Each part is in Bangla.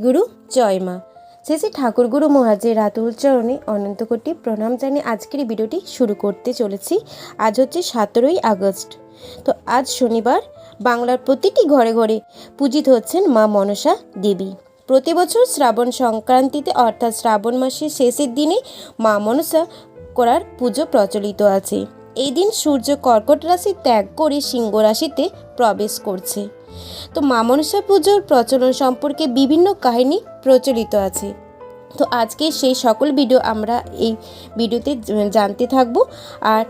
গুরু জয় মা। শ্রী ঠাকুর গুরু মহারাজের রাতুল চরণে অনন্ত কোটি প্রণাম জানিয়ে আজকের এই ভিডিওটি শুরু করতে চলেছি। আজ হচ্ছে 17ই আগস্ট। তো আজ শনিবার বাংলার প্রতিটি ঘরে ঘরে পূজিত হচ্ছেন মা মনসা দেবী। প্রতি বছর শ্রাবণ সংক্রান্তিতে অর্থাৎ শ্রাবণ মাসের শেষের দিনে মা মনসা করার পুজো প্রচলিত আছে। এই দিন সূর্য কর্কট রাশি ত্যাগ করে সিংহ রাশিতে প্রবেশ করছে। তো মা মনসা পুজোর প্রচলন সম্পর্কে বিভিন্ন কাহিনী প্রচলিত আছে। তো আজকে সেই সকল ভিডিও আমরা এই ভিডিওতে জানতে থাকব। আর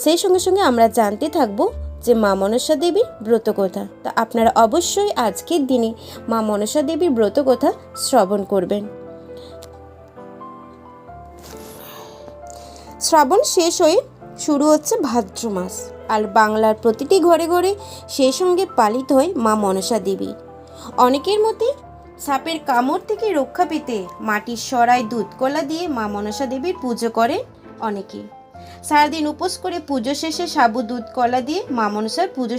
সেই সঙ্গে সঙ্গে আমরা জানতে থাকব যে মা মনসা দেবীর ব্রতকথা। তা আপনারা অবশ্যই আজকের দিনে মা মনসা দেবীর ব্রতকথা শ্রবণ করবেন। শ্রাবণ শেষ হয়ে শুরু হচ্ছে ভাদ্র মাস, আর বাংলার প্রতিটি ঘরে ঘরে সেই সঙ্গে পালিত হয় মা মনসা দেবী। অনেকের মতে সাপের কামড় থেকে রক্ষা পেতে মাটির সরায় দুধ কলা দিয়ে মা মনসা দেবীর পুজো করেন অনেকে। সারাদিন উপোস করে পুজো শেষে সাবু দুধ কলা দিয়ে মা মনসার পুজো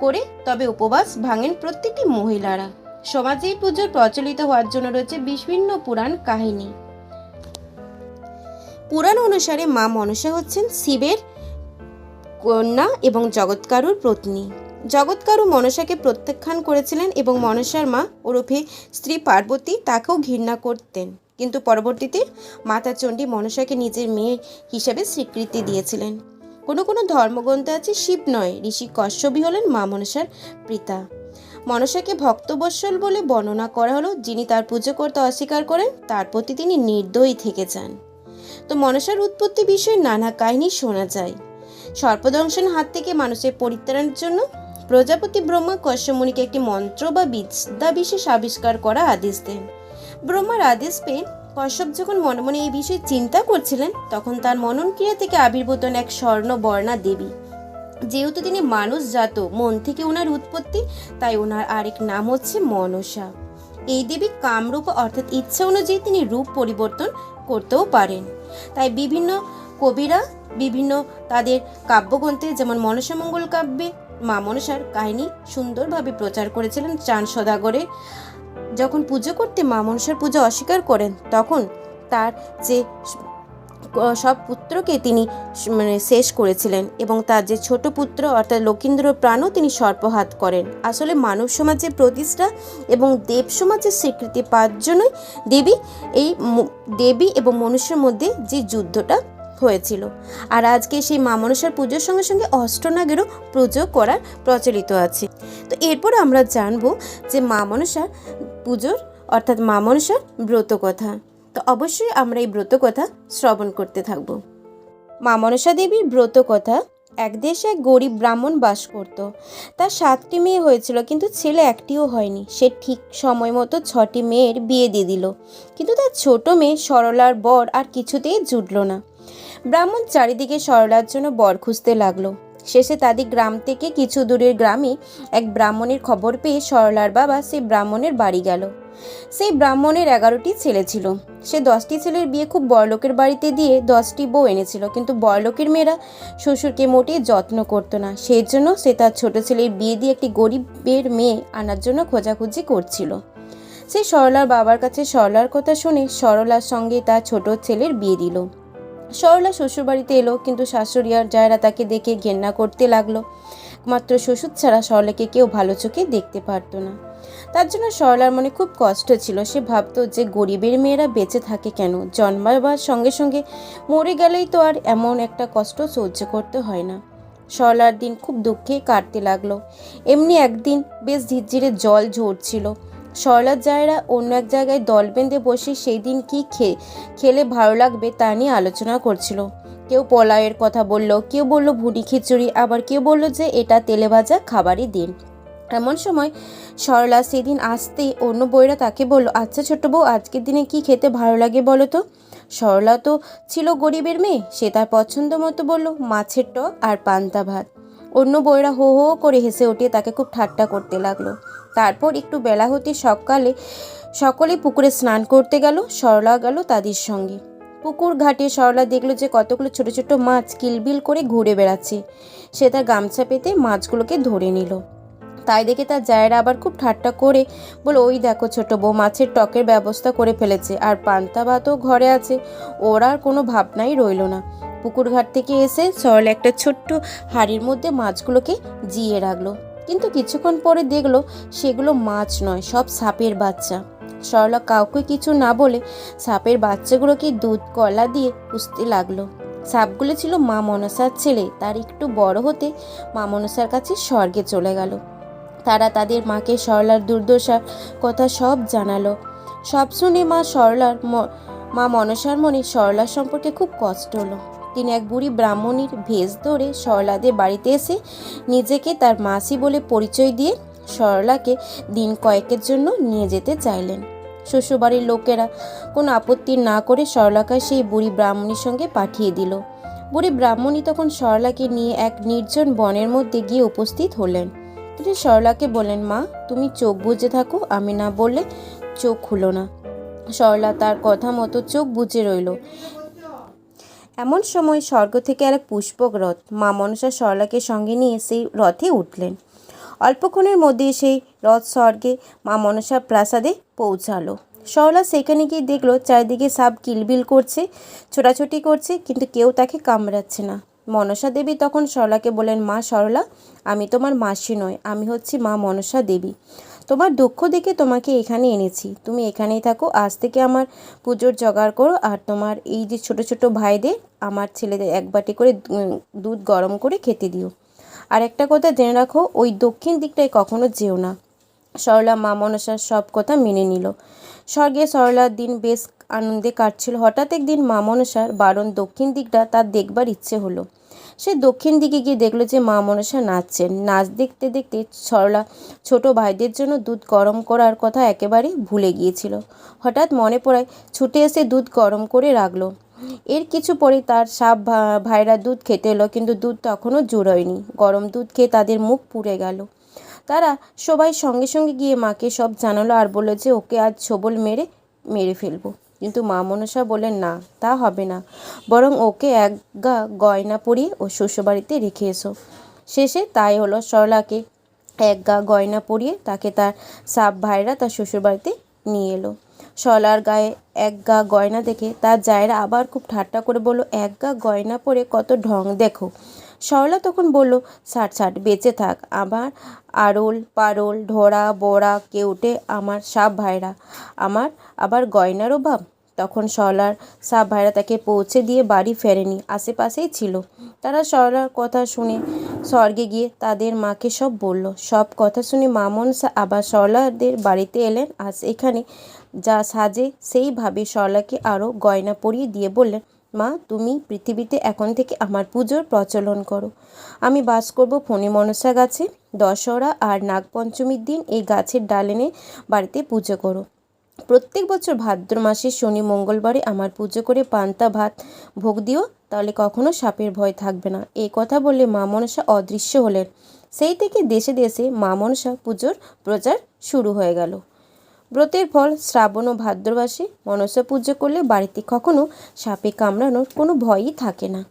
করে তবে উপবাস ভাঙেন প্রত্যেকটি মহিলারা। সমাজে এই পুজোর প্রচলিত হওয়ার জন্য রয়েছে বিভিন্ন পুরাণ কাহিনী। পুরাণ অনুসারে মা মনসা হচ্ছেন শিবের কন্যা এবং জগৎকারুর পত্নী। জগৎকারু মনসাকে প্রত্যাখ্যান করেছিলেন এবং মনসার মা ওরফে স্ত্রী পার্বতী তাকেও ঘৃণা করতেন, কিন্তু পরবর্তীতে মাতা চণ্ডী মনসাকে নিজের মেয়ে হিসাবে স্বীকৃতি দিয়েছিলেন। কোনো কোনো ধর্মগ্রন্থে আছে শিব নয়, ঋষি কশ্যপই হলেন মা মনসার পিতা। মনসাকে ভক্তবৎসল বলে বর্ণনা করা হলো। যিনি তার পুজো করতে অস্বীকার করেন তার প্রতি তিনি নির্দয়ী থেকে যান। তো মনসার উৎপত্তি বিষয়ে নানা কাহিনী শোনা যায়। সর্পদংশন হাত থেকে মানুষের পরিত্রাণের জন্য প্রজাপতি ব্রহ্মা কশ্যপ মুনিকে একটি মন্ত্র বা বিদ্যা বিশেষ আবিষ্কার করা আদেশ দেন। ব্রহ্মার আদেশ পেয়ে কশ্যপ যখন মনে মনে এই বিষয়ে চিন্তা করছিলেন, তখন তার মনন ক্রিয়া থেকে আবির্ভূত এক স্বর্ণবর্ণা দেবী। যেহেতু তিনি মানুষ জাত, মন থেকে ওনার উৎপত্তি, তাই ওনার আরেক নাম হচ্ছে মনসা। এই দেবী কামরূপ অর্থাৎ ইচ্ছা অনুযায়ী তিনি রূপ পরিবর্তন করতেও পারেন। তাই বিভিন্ন কবিরা বিভিন্ন তাদের কাব্যগ্রন্থে যেমন মনসা মঙ্গল কাব্যে মা মনসার কাহিনী সুন্দরভাবে প্রচার করেছিলেন। চাঁদ সদাগরে যখন পুজো করতে মা মনসার পুজো অস্বীকার করেন, তখন তার যে সব পুত্রকে তিনি শেষ করেছিলেন এবং তার যে ছোট পুত্র অর্থাৎ লক্ষীন্দ্রর প্রাণও তিনি সর্পহাত করেন। আসলে মানব সমাজের প্রতিষ্ঠা এবং দেব সমাজের স্বীকৃতি পাওয়ার জন্যই দেবী এবং মনুষ্যের মধ্যে যে যুদ্ধটা হয়েছিল। আর আজকে সেই মা মনসার পুজোর সঙ্গে সঙ্গে অষ্টনাগেরও পুজো করার প্রচলিত আছে। তো এরপর আমরা জানবো যে মা মনসার পুজোর অর্থাৎ মা মনসার ব্রতকথা। তো অবশ্যই আমরা এই ব্রতকথা শ্রবণ করতে থাকব। মা মনসা দেবীর ব্রতকথা। এক দেশে এক গরিব ব্রাহ্মণ বাস করত। তার 7টি মেয়ে হয়েছিল, কিন্তু ছেলে একটিও হয়নি। সে ঠিক সময় মতো 6টি মেয়ের বিয়ে দিয়ে দিল, কিন্তু তার ছোট মেয়ে সরলার বর আর কিছুতেই জুটল না। ব্রাহ্মণ চারিদিকে সরলার জন্য বর খুঁজতে লাগলো। শেষে তাদের গ্রাম থেকে কিছু দূরের গ্রামে এক ব্রাহ্মণের খবর পেয়ে সরলার বাবা সেই ব্রাহ্মণের বাড়ি গেল। সেই ব্রাহ্মণের 11টি ছেলে ছিল। সে 10টি ছেলের বিয়ে খুব বড়লোকের বাড়িতে দিয়ে 10টি বউ এনেছিল, কিন্তু বড়লোকের মেয়েরা শ্বশুরকে মোটেই যত্ন করতো না। সেই জন্য সে তার ছোট ছেলের বিয়ে দিয়ে একটি গরিবের মেয়ে আনার জন্য খোঁজাখুঁজি করছিল। সে সরলার বাবার কাছে সরলার কথা শুনে সরলার সঙ্গে তার ছোট ছেলের বিয়ে দিল। সরলা শ্বশুরবাড়িতে এলো, কিন্তু শাশুড়ি আর জায়রা তাকে দেখে ঘেন্না করতে লাগলো। মাত্র শ্বশুর ছাড়া সরলাকে কেউ ভালো চোখে দেখতে পারতো না। তার জন্য সরলার মনে খুব কষ্ট ছিল। সে ভাবতো যে গরিবের মেয়েরা বেঁচে থাকে কেন? জন্মাবার সঙ্গে সঙ্গে মরে গেলেই তো আর এমন একটা কষ্ট সহ্য করতে হয় না। সরলার দিন খুব দুঃখে কাটতে লাগলো। এমনি একদিন বেশ ঝিরঝিরে জল ঝরছিল। সরলার জায়রা অন্য এক জায়গায় দল বেঁধে বসে সেই দিন কি খেলে ভালো লাগবে তা নিয়ে আলোচনা করছিল। কেউ পোলাওয়ের কথা বলল, কেউ বলল ভুড়ি খিচুড়ি, আবার কেউ বলল যে এটা তেলে ভাজা খাবারই দিন। এমন সময় সরলা সেদিন আসতেই অন্য বউয়েরা তাকে বলল, আচ্ছা ছোট্ট বউ, আজকের দিনে কি খেতে ভালো লাগে বলো তো? সরলা তো ছিল গরিবের মেয়ে, সে তার পছন্দ মতো বলল মাছের টক আর পান্তা ভাত। অন্য বউয়েরা হো হো করে হেসে উঠে তাকে খুব ঠাট্টা করতে লাগলো। তারপর একটু বেলা হতে সকলে পুকুরে স্নান করতে গেল। সরলা গেল তাদের সঙ্গে। পুকুর ঘাটে সরলা দেখলো যে কতগুলো ছোট ছোট মাছ কিলবিল করে ঘুরে বেড়াচ্ছে। সে তার গামছা পেতে মাছগুলোকে ধরে নিল। তাই দেখে তার জায়েরা আবার খুব ঠাট্টা করে বলে, ওই দেখো ছোট বউ, মাছের টকের ব্যবস্থা করে ফেলেছে, আর পান্তা ভাতও ঘরে আছে। ওর আর কোনো ভাবনাই রইল না। পুকুর ঘাট থেকে এসে সরলা একটা ছোট্ট হাঁড়ির মধ্যে মাছগুলোকে জিয়ে রাখলো, কিন্তু কিছুক্ষণ পরে দেখলো সেগুলো মাছ নয়, সব সাপের বাচ্চা। সরলা কাউকে কিছু না বলে সাপের বাচ্চাগুলোকে দুধ কলা দিয়ে পুষতে লাগলো। সাপগুলো ছিল মা মনসার ছেলে। তার একটু বড় হতে মা মনসার কাছে স্বর্গে চলে গেল। তারা তাদের মাকে সরলার দুর্দশার কথা সব জানালো। সব শুনে মা মনসার মনে সরলার সম্পর্কে খুব কষ্ট হলো। তিনি এক বুড়ি ব্রাহ্মণীর ভেষ ধরে সরলাদের বাড়িতে এসে নিজেকে তার মাসি বলে পরিচয় দিয়ে সরলাকে দিন কয়েকের জন্য নিয়ে যেতে চাইলেন। শ্বশুরবাড়ির লোকেরা কোনো আপত্তি না করে সরলাকে সেই বুড়ি ব্রাহ্মণীর সঙ্গে পাঠিয়ে দিল। বুড়ি ব্রাহ্মণী তখন সরলাকে নিয়ে এক নির্জন বনের মধ্যে গিয়ে উপস্থিত হলেন। তিনি সরলাকে বললেন, মা তুমি চোখ বুজে থাকো, আমি না বললে চোখ খুলো না। সরলা তার কথা মতো চোখ বুজে রইল। এমন সময় স্বর্গ থেকে এক পুষ্পক রথ মা মনসা সরলাকে সঙ্গে নিয়ে সেই রথে উঠলেন। অল্পক্ষণের মধ্যে সেই রথ স্বর্গে মা মনসা প্রাসাদে পৌঁছালো। সরলা সেখানে গিয়ে দেখলো চারিদিকে সাপ কিলবিল করছে, ছোটাছুটি করছে, কিন্তু কেউ তাকে কামড়াচ্ছে না। মনসা দেবী তখন সরলাকে বলেন, মা সরলা, আমি তোমার মাসি নয়, আমি হচ্ছি মা মনসা দেবী। তোমার দুঃখ দেখে তোমাকে এখানে এনেছি, তুমি এখানেই থাকো। আজ থেকে আমার পুজোর জোগাড় করো, আর তোমার এই যে ছোট ছোট ভাইদের, আমার ছেলেদের এক বাটি করে দুধ গরম করে খেতে দিও। আর একটা কথা জেনে রাখো, ওই দক্ষিণ দিকটায় কখনো যেও না। সরলা মা মনসার সব কথা মেনে নিল। স্বর্গে সরলার দিন বেশ আনন্দে কাটছিল। হঠাৎ একদিন মা মনসার বারণ দক্ষিণ দিকটা তার দেখবার ইচ্ছে হলো। সে দক্ষিণ দিকে গিয়ে দেখলো যে মা মনসা নাচছেন। নাচ দেখতে দেখতে সরলা ছোট ভাইদের জন্য দুধ গরম করার কথা একেবারে ভুলে গিয়েছিল। হঠাৎ মনে পড়ায় ছুটে এসে দুধ গরম করে রাখলো। এর কিছু পরে তার সাপ ভাইরা দুধ খেতে এলো, কিন্তু দুধ তখনও জোড়ায়নি। গরম দুধ খেয়ে তাদের মুখ পুড়ে গেল। তারা সবাই সঙ্গে সঙ্গে গিয়ে মাকে সব জানালো আর বললো যে ওকে আজ ছোবল মেরে ফেলবো। কিন্তু মা মনসা বললেন, না, তা হবে না, বরং ওকে এক গা গয়না পরিয়ে ও শ্বশুরবাড়িতে রেখে এসো। শেষে তাই হলো। সরলাকে এক গা গয়না পরিয়ে তাকে তার সাপ ভাইরা তার শ্বশুরবাড়িতে নিয়ে এলো। সরলার গায়ে এক গা গয়না দেখে তার জায়েরা আবার খুব ঠাট্টা করে বলল, এক গা গয়না পরে কত ঢং দেখো। সরলা তখন বলল, ছাড় বেঁচে থাক, আমার আরল পারল ঢোড়া বড়া কেউটে আমার সাপ ভাইরা, আমার আবার গয়নার অভাব। তখন সরলার সাপ ভাইরা তাকে পৌঁছে দিয়ে বাড়ি ফেরেনি, আশেপাশেই ছিল। তারা সরলার কথা শুনে স্বর্গে গিয়ে তাদের মাকে সব বলল। সব কথা শুনে মা মনসা আবার সরলাদের বাড়িতে এলেন। আজ এখানে যা সাজে সেইভাবে সরলাকে আরও গয়না পরিয়ে দিয়ে বললেন, মা তুমি পৃথিবীতে এখন থেকে আমার পুজোর প্রচলন করো। আমি বাস করব ফণি মনসা গাছে। দশহরা আর নাগপঞ্চমীর দিন এই গাছের ডালেনে বাড়িতে পুজো করো। প্রত্যেক বছর ভাদ্র মাসের শনি মঙ্গলবারে আমার পুজো করে পান্তা ভাত ভোগ দিও, তাহলে কখনো সাপের ভয় থাকবে না। এই কথা বললে মা মনসা অদৃশ্য হলেন। সেই থেকে দেশে দেশে মা মনসা পুজোর প্রচার শুরু হয়ে গেল। ব্রতের ফল শ্রাবণ ও ভাদ্র মাসে মনসা পুজো করলে বাড়িতে কখনো সাপে কামড়ানোর কোনো ভয়ই থাকে না।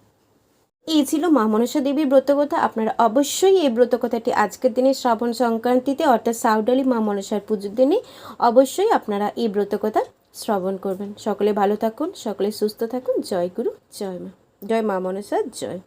এই ছিল মা মনসা দেবীর ব্রতকথা। আপনারা অবশ্যই এই ব্রতকথাটি আজকের দিনে শ্রাবণ সংক্রান্তিতে অর্থাৎ সাউডালি মা মনসার পুজোর দিনে অবশ্যই আপনারা এই ব্রতকথা শ্রবণ করবেন। সকলে ভালো থাকুন, সকলে সুস্থ থাকুন। জয় গুরু, জয় মা, জয় মা মনসা, জয়।